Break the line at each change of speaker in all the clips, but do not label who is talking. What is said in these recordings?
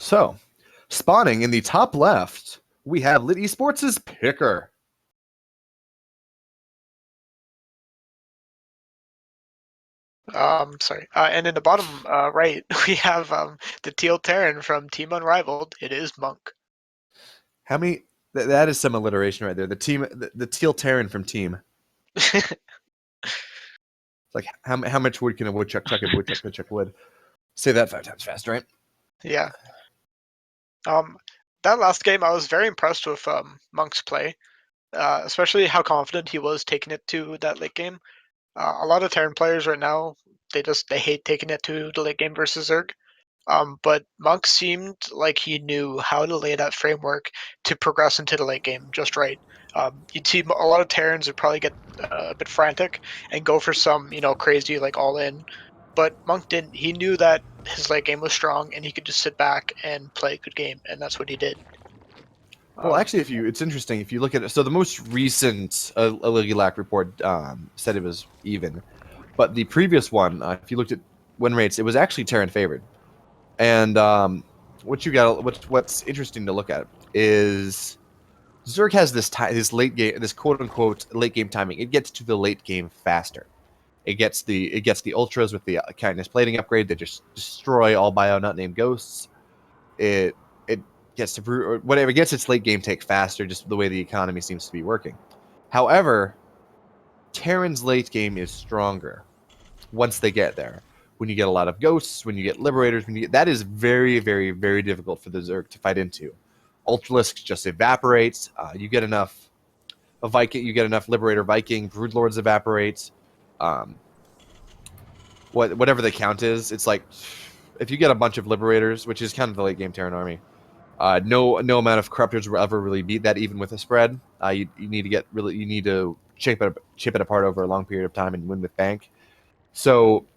So, spawning in the top left, we have Lit Esports' Picur.
Sorry. And in the bottom right, we have the Teal Terran from Team Unrivaled. It is Monk.
How many? That is some alliteration right there. The Teal Terran from Team. It's like how much wood can a woodchuck chuck if woodchuck could chuck wood? Say that 5 times fast, right?
Yeah. That last game, I was very impressed with Monk's play, especially how confident he was taking it to that late game. A lot of Terran players right now, they hate taking it to the late game versus Zerg. But Monk seemed like he knew how to lay that framework to progress into the late game just right. You'd see a lot of Terrans would probably get a bit frantic and go for some, crazy like all in. But Monk didn't. He knew that his late game was strong and he could just sit back and play a good game, and that's what he did.
Well,
Um,
actually, it's interesting if you look at it. So the most recent Lack report said it was even, but the previous one, if you looked at win rates, it was actually Terran favored. And what's interesting to look at is Zerg has this late game, this quote unquote late game timing. It gets to the late game faster. It gets the ultras with the kindness plating upgrade that just destroy all bio not named ghosts. It gets to or whatever, it gets its late game take faster, just the way the economy seems to be working. However, Terran's late game is stronger once they get there. When you get a lot of ghosts, when you get liberators, that is very, very, very difficult for the Zerg to fight into. Ultralisks just evaporates. You get enough a Viking, you get enough Liberator Viking, Broodlords evaporate. Um, whatever the count is, it's like if you get a bunch of Liberators, which is kind of the late game Terran army, no amount of Corruptors will ever really beat that, even with a spread. You need to chip it apart over a long period of time and win with bank. So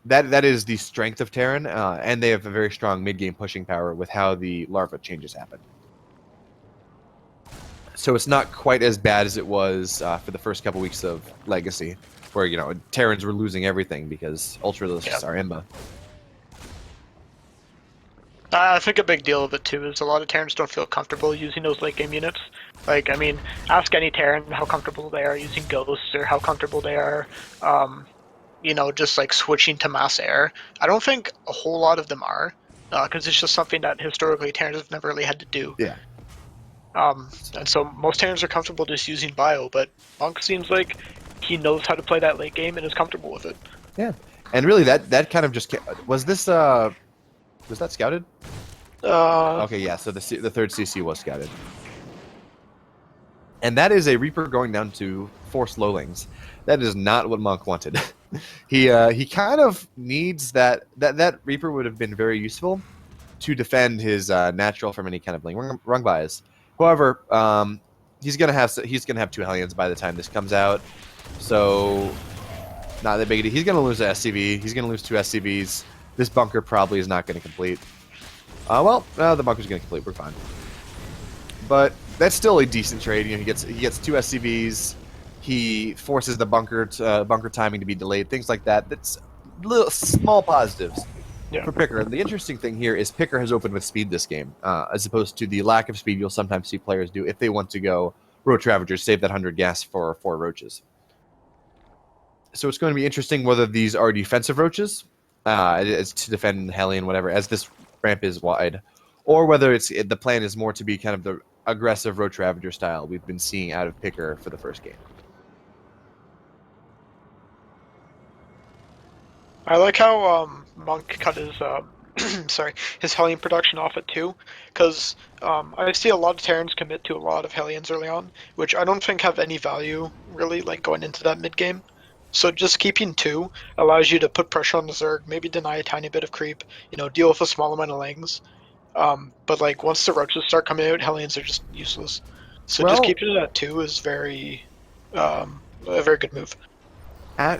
that is the strength of Terran, and they have a very strong mid game pushing power with how the larva changes happen. So it's not quite as bad as it was for the first couple weeks of Legacy, where Terrans were losing everything because Ultralisks are imba.
I think a big deal of it too is a lot of Terrans don't feel comfortable using those late game units. Like, I mean, ask any Terran how comfortable they are using ghosts or how comfortable they are, just like switching to mass air. I don't think a whole lot of them are, because it's just something that historically Terrans have never really had to do.
Yeah.
And so most Terrans are comfortable just using bio, but Monk seems like he knows how to play that late game and is comfortable with it.
Yeah, and really that kind of just was this was that scouted? Okay, yeah. So the third CC was scouted, and that is a Reaper going down to 4 slowlings. That is not what Monk wanted. he kind of needs that Reaper would have been very useful to defend his natural from any kind of bling rung bias. However, he's gonna have 2 Hellions by the time this comes out, so not that big a deal. He's gonna lose an SCV. He's gonna lose 2 SCVs. This bunker probably is not going to complete. The bunker's going to complete. We're fine. But that's still a decent trade. He gets 2 SCVs. He forces the bunker timing to be delayed. Things like that. That's little small positives for Picur. And the interesting thing here is Picur has opened with speed this game, as opposed to the lack of speed you'll sometimes see players do if they want to go Roach Ravagers, save that 100 gas for 4 roaches. So it's going to be interesting whether these are defensive roaches, it's to defend Hellion, whatever, as this ramp is wide, or whether the plan is more to be kind of the aggressive Roach Ravager style we've been seeing out of Picur for the first game.
I like how Monk cut his his Hellion production off at 2, because I see a lot of Terrans commit to a lot of Hellions early on, which I don't think have any value really, like going into that mid game. So just keeping 2 allows you to put pressure on the Zerg, maybe deny a tiny bit of creep, deal with a small amount of Lings. But like once the Roaches start coming out, Hellions are just useless. So just keeping it at 2 is a very good move.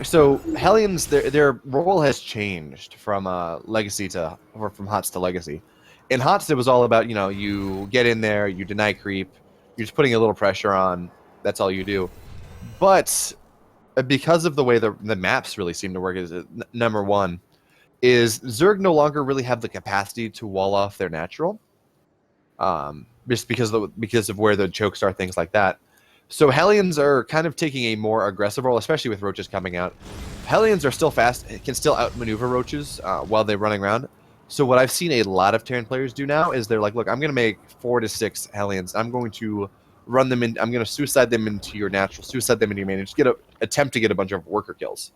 So Hellions, their role has changed from Legacy from HOTS to Legacy. In HOTS, it was all about you get in there, you deny creep, you're just putting a little pressure on. That's all you do. But because of the way the maps really seem to work, is number one, is Zerg no longer really have the capacity to wall off their natural, just because of where the chokes are, things like that. So Hellions are kind of taking a more aggressive role, especially with Roaches coming out. Hellions are still fast, can still outmaneuver Roaches while they're running around. So what I've seen a lot of Terran players do now is they're like, look, I'm going to make 4 to 6 Hellions. I'm going to run them in. I'm going to suicide them into your natural, suicide them into your main, and just attempt to get a bunch of worker kills.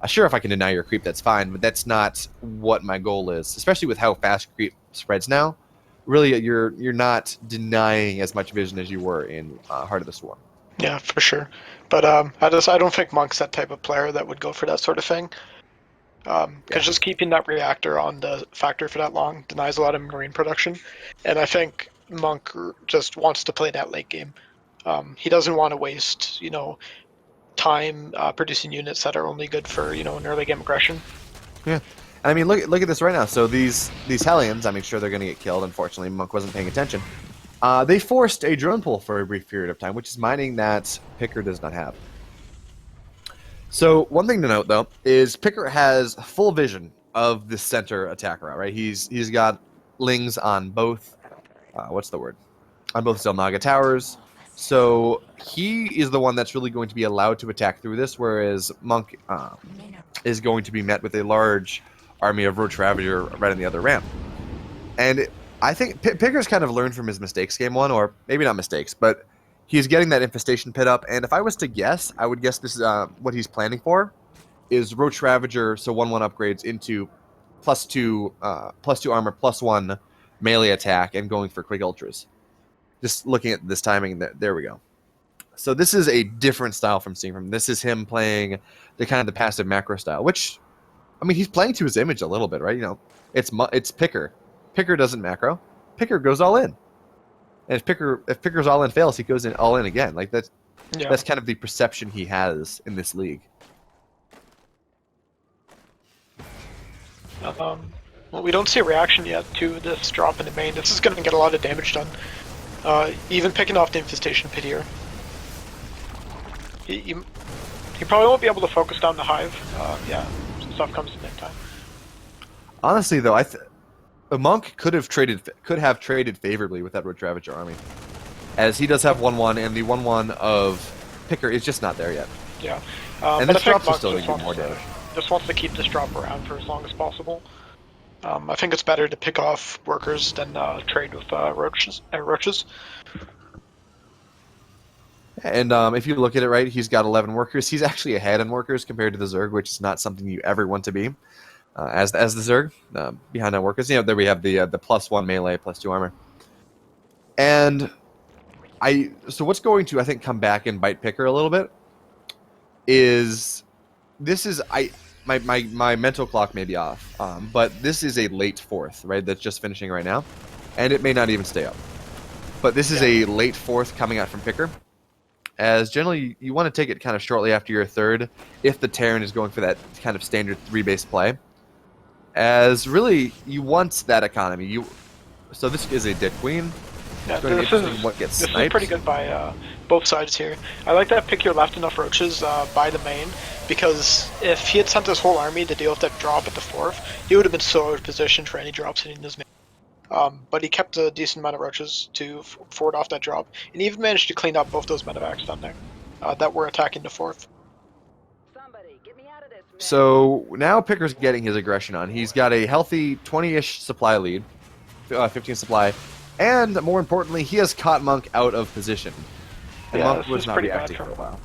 Sure, if I can deny your creep, that's fine, but that's not what my goal is. Especially with how fast creep spreads now. Really, you're not denying as much vision as you were in Heart of the Swarm.
Yeah, for sure. But I don't think Monk's that type of player that would go for that sort of thing. Because just keeping that reactor on the factory for that long denies a lot of marine production, and I think Monk just wants to play that late game. He doesn't want to waste, time producing units that are only good for an early game aggression.
Yeah, I mean, look at this right now. So these Hellions, I mean, sure they're going to get killed. Unfortunately, Monk wasn't paying attention. They forced a drone pull for a brief period of time, which is mining that Picur does not have. So one thing to note, though, is Picur has full vision of the center attacker route, right? He's got lings on both, what's the word? On both Zelnaga towers. So he is the one that's really going to be allowed to attack through this, whereas Monk is going to be met with a large army of Roach Ravager right on the other ramp. And I think Picker's kind of learned from his mistakes game one, or maybe not mistakes, but he's getting that infestation pit up. And if I was to guess, I would guess this is what he's planning for is Roach Ravager, so 1/1 upgrades into +2 armor, +1 melee attack, and going for quick ultras. Just looking at this timing, there we go. So this is a different style from seeing from. This is him playing the kind of the passive macro style, which, I mean, he's playing to his image a little bit, right? It's Picur. Picur doesn't macro. Picur goes all in. And if Picur's all in fails, he goes in all in again. Like that's kind of the perception he has in this league.
Well, we don't see a reaction yet to this drop in the main. This is going to get a lot of damage done. Even picking off the infestation pit here. He probably won't be able to focus down the hive. Yeah, stuff comes in that time.
Honestly, though, a Monk could have traded favorably with that Roach Ravager army, as he does have 1/1, and the 1/1 of Picur is just not there yet.
Yeah,
and this drops are still going to do more damage.
Just wants to keep this drop around for as long as possible. I think it's better to pick off workers than trade with roaches.
And if you look at it right, he's got 11 workers. He's actually ahead in workers compared to the Zerg, which is not something you ever want to be. As the Zerg, behind on workers. There we have the +1 melee, +2 armor. And so what's going to, I think, come back and bite Picur a little bit is my mental clock may be off, but this is a late 4th, right? That's just finishing right now, and it may not even stay up. But this is a late 4th coming out from Picur, as generally you want to take it kind of shortly after your 3rd, if the Terran is going for that kind of standard 3-base play. As really, you want that economy. So this is a dead queen.
Yeah, this is pretty good by both sides here. I like that Picur left enough roaches by the main, because if he had sent his whole army to deal with that drop at the 4th, he would have been so out of position for any drops hitting his main. But he kept a decent amount of roaches to forward off that drop, and he even managed to clean up both those medevacs down there that were attacking the 4th.
So now Picker's getting his aggression on. He's got a healthy 20-ish supply lead, 15 supply, and more importantly, he has caught Monk out of position. And Monk was not reacting for a while.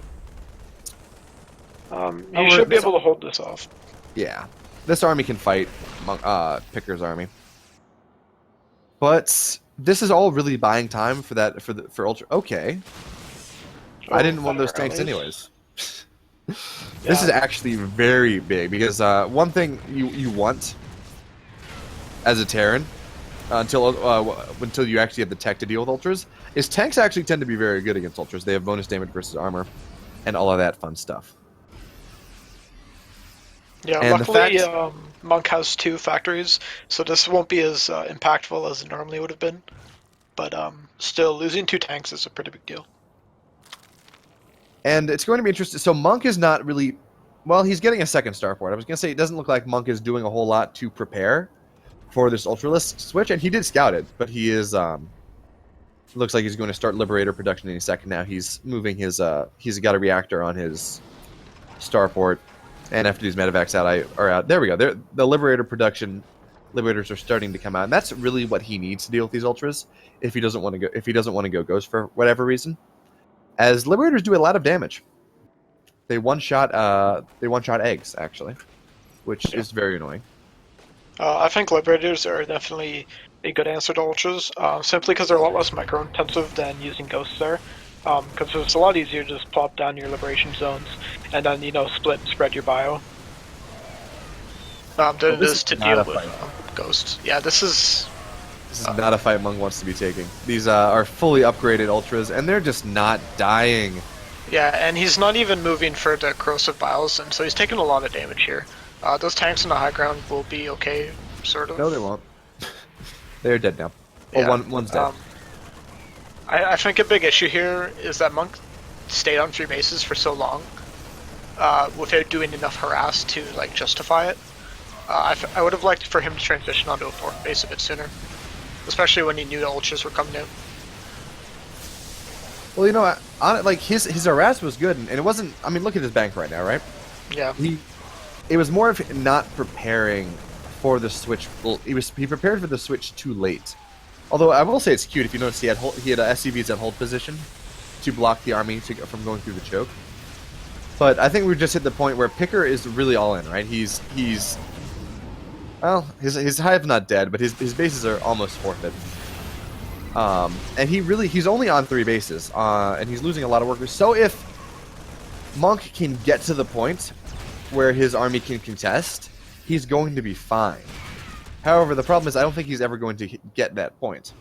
He should be able to hold this off.
Yeah, this army can fight Picker's army, but this is all really buying time for Ultra. Okay, I didn't want those tanks anyways. This is actually very big, because one thing you want as a Terran until you actually have the tech to deal with ultras is tanks actually tend to be very good against ultras. They have bonus damage versus armor and all of that fun stuff.
Yeah, and luckily Monk has 2 factories, so this won't be as impactful as it normally would have been. But still, losing 2 tanks is a pretty big deal.
And it's going to be interesting. So Monk is not really Well, he's getting a second starport. I was gonna say it doesn't look like Monk is doing a whole lot to prepare for this Ultralisk switch, and he did scout it, but he is looks like he's going to start Liberator production any second now. He's moving his he's got a reactor on his starport, and after these medevacs are out. There we go. The Liberator production Liberators are starting to come out, and that's really what he needs to deal with these Ultras if he doesn't want to go Ghost for whatever reason. As Liberators do a lot of damage. They one shot eggs actually, which is very annoying.
I think Liberators are definitely a good answer to Ultras, simply because they're a lot less micro-intensive than using Ghosts there. Because it's a lot easier to just plop down your Liberation zones and then, split and spread your bio. Than it is to deal with Ghosts. Yeah, this is
not a fight Mung wants to be taking. These are fully upgraded Ultras, and they're just not dying.
Yeah, and he's not even moving for the Corrosive Biles, and so he's taking a lot of damage here. Those tanks on the high ground will be okay, sort of.
No, they won't. They're dead now.
Yeah.
Oh, one's dead.
I think a big issue here is that Monk stayed on 3 bases for so long without doing enough harass to justify it. I would have liked for him to transition onto a 4th base a bit sooner, especially when he knew the Ultras were coming out.
Well, his harass was good, and it wasn't. I mean, look at his bank right now, right?
Yeah.
It was more of not preparing for the switch. Well, he prepared for the switch too late. Although I will say it's cute if you notice he had SCVs at hold position to block the army from going through the choke. But I think we've just hit the point where Picur is really all in, right? He's well, his hive's not dead, but his bases are almost forfeit. And he's only on 3 bases, and he's losing a lot of workers. So if Monk can get to the point where his army can contest, he's going to be fine. However, the problem is I don't think he's ever going to get that point.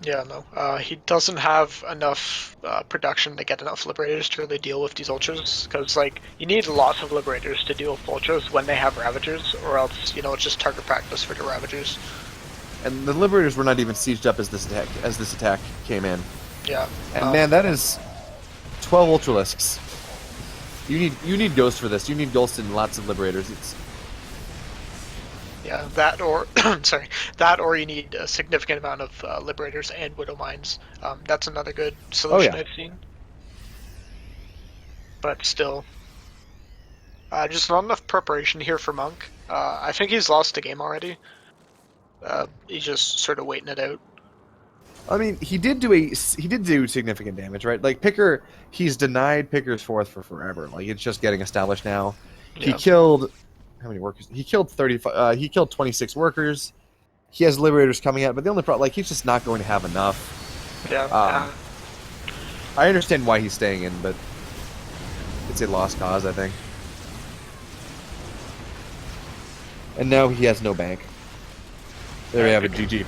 Yeah, no. He doesn't have enough production to get enough Liberators to really deal with these Ultras, because, you need lots of Liberators to deal with Ultras when they have Ravagers, or else, it's just target practice for the Ravagers.
And the Liberators were not even sieged up as this attack came in.
Yeah.
And man, that is 12 Ultralisks. You need Ghost for this. You need Ghost and lots of Liberators.
Yeah, that or that or you need a significant amount of Liberators and Widow Mines. That's another good solution I've seen. But still, just not enough preparation here for Monk. I think he's lost the game already. He's just sort of waiting it out.
I mean, he did do significant damage, right? Picur, he's denied Picur's 4th for forever. It's just getting established now. Yeah. He killed how many workers? He killed 35. He killed 26 workers. He has Liberators coming out, but the only problem, he's just not going to have enough.
Yeah.
I understand why he's staying in, but it's a lost cause, I think. And now he has no bank. There we have it, GG.